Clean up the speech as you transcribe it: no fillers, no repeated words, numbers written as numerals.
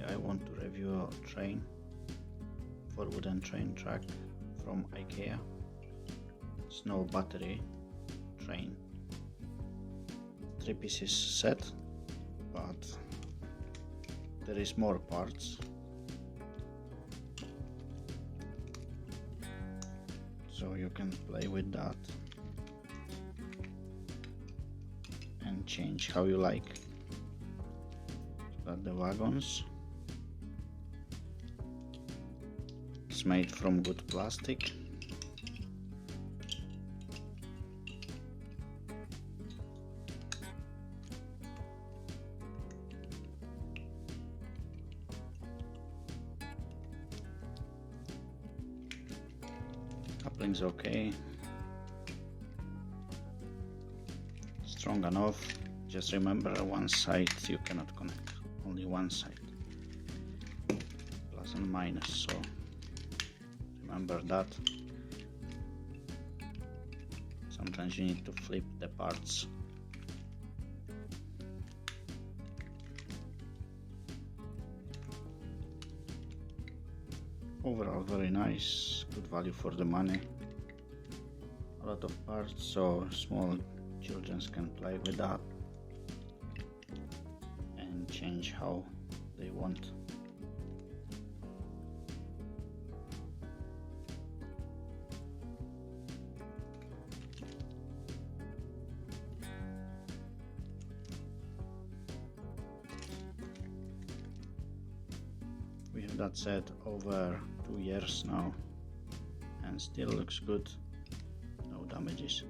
I want to review a train, for wooden train track from Ikea. It's no battery train, 3 pieces set, but there is more parts, so you can play with that and change how you like. Got the wagons. It's made from good plastic. Coupling's okay. Strong enough. Just remember, one side you cannot connect, only one side, plus and minus, so remember that. Sometimes you need to flip the parts. Overall very nice, good value for the money. A lot of parts, so small children can play with that and change how they want. We have that set over 2 years now and still looks good, no damages.